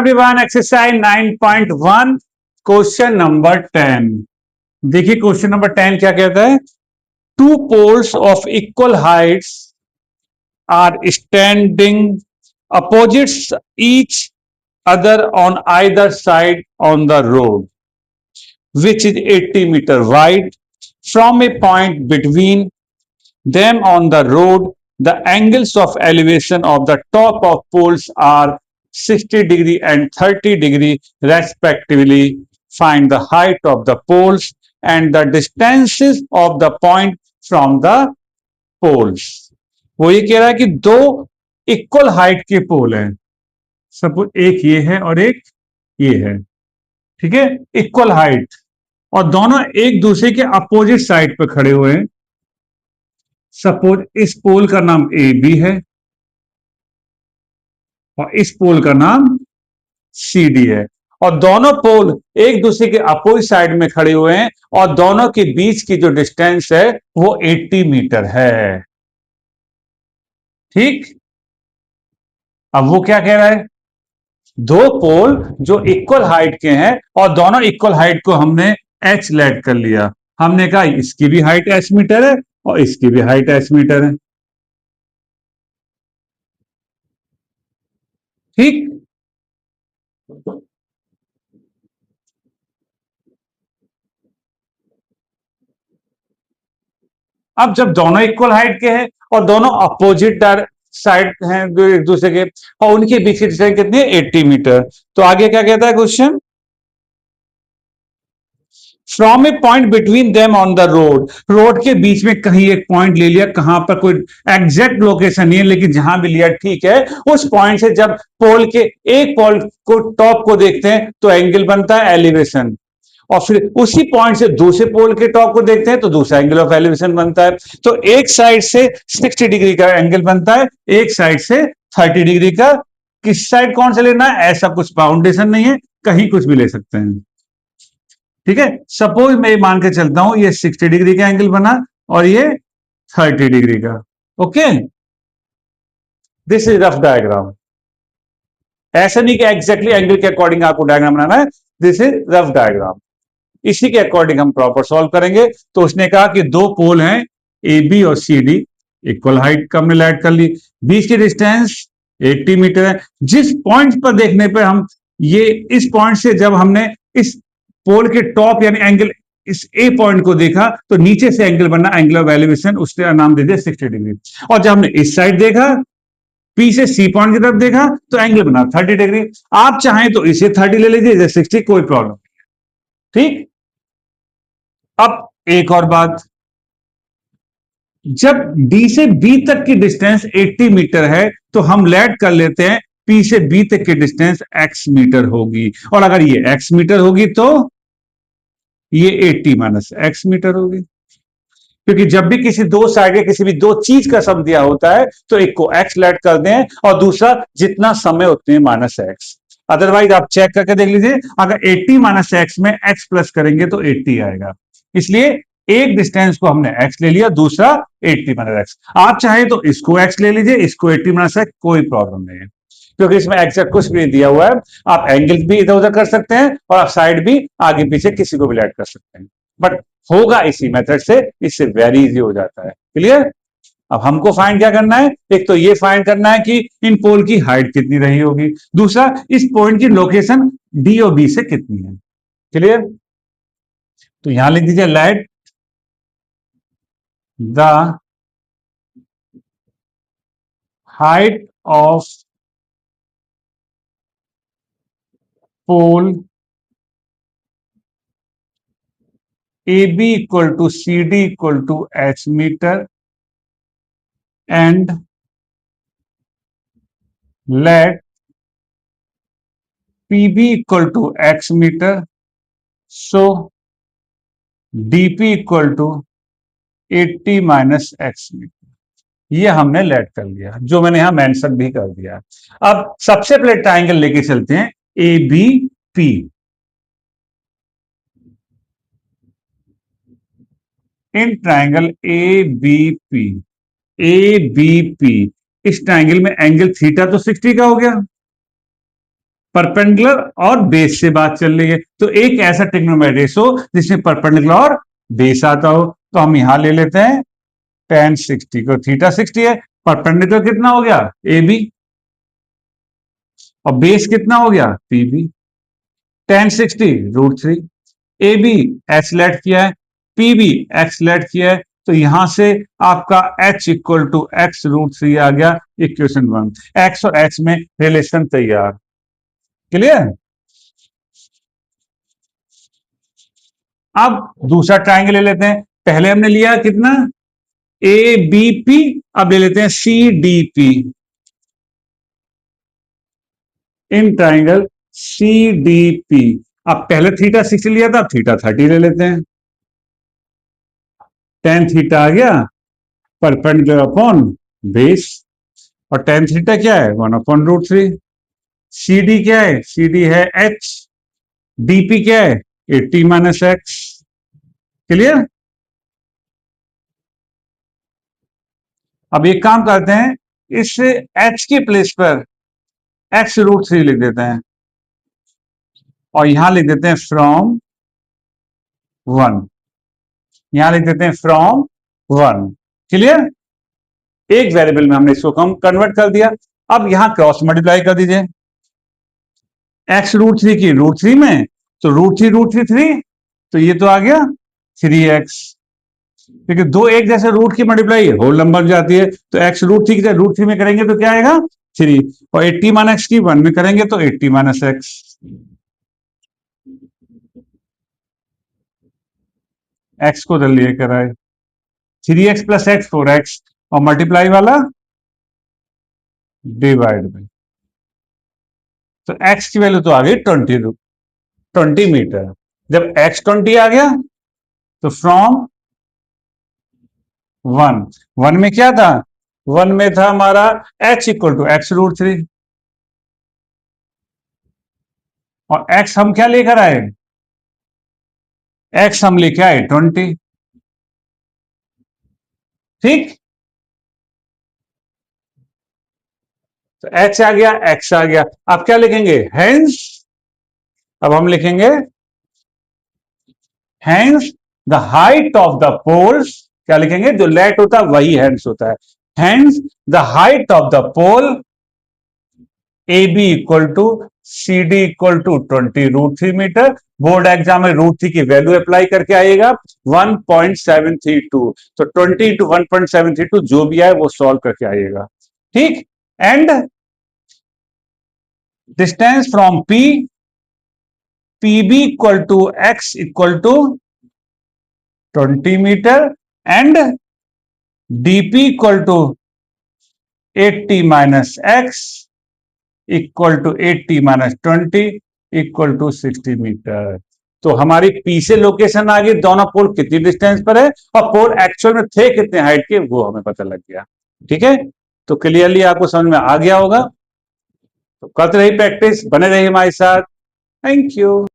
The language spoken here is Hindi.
everyone, exercise 9.1 question number 10। देखिए क्वेश्चन नंबर 10 क्या कहता है। Two poles of equal heights are standing opposites each other on either side on the road which is 80 meter wide. From a point between them on the road, the angles of elevation of the top of poles are 60 degree and 30 degree respectively. Find the height of the poles and the distances of the point from the poles. वो ये कह रहा है कि दो इक्वल हाइट के पोल हैं। सपोज एक ये है और एक ये है, ठीक है, इक्वल हाइट, और दोनों एक दूसरे के अपोजिट साइड पर खड़े हुए हैं। सपोज इस पोल का नाम ए बी है और इस पोल का नाम सी डी है, और दोनों पोल एक दूसरे के अपोजिट साइड में खड़े हुए हैं और दोनों के बीच की जो डिस्टेंस है वो 80 मीटर है। ठीक, अब वो क्या कह रहा है, दो पोल जो इक्वल हाइट के हैं और दोनों इक्वल हाइट को हमने एच लेट कर लिया। हमने कहा इसकी भी हाइट एच मीटर है और इसकी भी हाइट एच मीटर है। ठीक, अब जब दोनों इक्वल हाइट के हैं और दोनों अपोजिट साइड हैं जो एक दूसरे के, और उनके बीच की डिस्टेंस कितनी है, 80 मीटर। तो आगे क्या कहता है question, from A point between them on the road, road के बीच में कहीं एक पॉइंट ले लिया, कहां पर कोई एग्जैक्ट लोकेशन नहीं है लेकिन जहां भी लिया ठीक है, उस पॉइंट से जब पोल के एक पोल को टॉप को देखते हैं तो एंगल बनता है एलिवेशन, और फिर उसी पॉइंट से दूसरे पोल के टॉप को देखते हैं तो दूसरा एंगल ऑफ एलिवेशन बनता है। तो एक साइड से 60 डिग्री का एंगल बनता है, एक साइड से 30 डिग्री का। किस साइड कौन सा लेना है, ऐसा कुछ बाउंडेशन नहीं है, कहीं कुछ भी ले सकते हैं। ठीक है, सपोज मैं मान के चलता हूं ये 60 डिग्री का एंगल बना और ये 30 डिग्री का। Okay, this is rough diagram. ऐसा नहीं कि एग्जैक्टली एंगल के अकॉर्डिंग आपको डायग्राम बनाना है, दिस इज रफ डायग्राम। इसी के अकॉर्डिंग हम प्रॉपर सॉल्व करेंगे। तो उसने कहा कि दो पोल हैं ए बी और सी डी, इक्वल हाइट का हमने ऐड कर ली, बीच की डिस्टेंस 80 मीटर है। जिस पॉइंट पर देखने पर हम ये इस पॉइंट से जब हमने इस पोल के टॉप यानी एंगल इस ए पॉइंट को देखा तो नीचे से एंगल बनना एंगल ऑफ एलिवेशन, उसका नाम दे दिया 60 डिग्री। और जब हमने इस साइड देखा, पी से सी पॉइंट की तरफ देखा तो एंगल बना 30 डिग्री। आप चाहें तो इसे 30 ले लीजिए, इसे 60, कोई प्रॉब्लम नहीं। ठीक, अब एक और बात, जब डी से बी तक की डिस्टेंस 80 मीटर है तो हम लेट कर लेते हैं पी से बी तक की डिस्टेंस x मीटर होगी, और अगर ये x मीटर होगी तो ये 80 माइनस x मीटर होगी, क्योंकि जब भी किसी दो साइड के किसी भी दो चीज का सम दिया होता है तो एक को x लेट कर दें और दूसरा जितना समय उतने माइनस x। अदरवाइज आप चेक करके देख लीजिए, अगर 80 माइनस x में x प्लस करेंगे तो 80 आएगा। इसलिए एक डिस्टेंस को हमने x ले लिया, दूसरा 80 माइनस x। आप चाहे तो इसको x ले लीजिए, इसको 80 माइनस x, कोई प्रॉब्लम नहीं है, क्योंकि इसमें एग्जैक्ट कुछ भी दिया हुआ है। आप एंगल भी इधर उधर कर सकते हैं और आप साइड भी आगे पीछे किसी को भी ऐड कर सकते हैं, बट होगा इसी मेथड से, इससे वेरी इजी हो जाता है। क्लियर। अब हमको फाइंड क्या करना है, एक तो ये फाइंड करना है कि इन पोल की हाइट कितनी रही होगी, दूसरा इस पॉइंट की लोकेशन डी और बी से कितनी है। क्लियर। तो यहां लिख दीजिए let the height of pole AB equal to CD equal to H meter and let PB equal to X meter, so DP equal to 80 minus X meter। ये हमने लेट कर लिया, जो मैंने यहां मेंशन भी कर दिया। अब सबसे पहले ट्राइंगल लेके चलते हैं ABP। इन ट्राइंगल ABP, इस ट्राइंगल में एंगल थीटा तो 60 का हो गया, परपेंडिकुलर और बेस से बात चल रही है, तो एक ऐसा ट्रिग्नोमेट्रिक हो जिसमें परपेंडिकुलर और बेस आता हो, तो हम यहां ले लेते हैं tan 60 को, थीटा 60 है, परपेंडिकुलर कितना हो गया ए बी, और बेस कितना हो गया P B. tan 60 √3, A B H let किया है, पी बी एक्स लेट किया है, तो यहां से आपका h इक्वल टू एक्स √3 आ गया इक्वेशन 1। x और h में रिलेशन तैयार, क्लियर। अब दूसरा ट्राइंगल ले लेते हैं, पहले हमने लिया कितना ए बी पी, अब ले लेते हैं C D P in triangle C D P. अब पहले थीटा 60 लिया था, अब थीटा 30 ले लेते हैं, tan थीटा आ गया परपेंडिकुलर अपॉन बेस, और tan थीटा क्या है 1/√3। सी डी क्या है, सी डी है h, डीपी क्या है 80 - x, क्लियर। अब एक काम करते हैं, इस h के प्लेस पर x√3 लिख देते हैं, और यहां लिख देते हैं फ्रॉम 1, यहां लिख देते हैं फ्रॉम 1, क्लियर। एक वेरिएबल में हमने इसको कन्वर्ट कर दिया। अब यहां क्रॉस मल्टीप्लाई कर दीजिए, x√3 की √3 में, तो √3 तो ये तो आ गया 3x, क्योंकि दो एक जैसे रूट की मल्टीप्लाई होल नंबर जाती है, तो x√3 की √3 में करेंगे तो क्या आएगा 3, और 80 - x की 1 में करेंगे तो 80 - x। x को उधर लेकर आए, 3x + x 4x, और मल्टीप्लाई वाला डिवाइड बाई, तो x की वैल्यू तो आ गई 20 मीटर। जब x 20 आ गया तो फ्रॉम 1 में क्या था, 1 में था हमारा h इक्वल टू x√3, और x हम क्या लेकर आए, x हम लेके आए 20, ठीक। तो h आ गया, x आ गया, अब क्या लिखेंगे हेंस, अब हम लिखेंगे hence the height of the poles, क्या लिखेंगे, जो लेट होता है वही हेंस होता है, hence the height of the pole A B equal to C D equal to 20√3 metre. Board exam में √3 की वैल्यू अप्लाई करके आएगा 1.732, तो 20 × 1.732 जो भी आए वो सॉल्व करके आइएगा, ठीक। And distance from P, P B equal to x equal to 20 metre, and DP equal to 80 - x equal to 80 - 20 equal to 60 metre. तो हमारी पी से लोकेशन आ गई, दोनों पोल कितनी डिस्टेंस पर है, और पोल एक्चुअल में थे कितने हाइट के, वो हमें पता लग गया, ठीक है। तो क्लियरली आपको समझ में आ गया होगा, तो करते रही प्रैक्टिस, बने रही हमारे साथ, थैंक यू।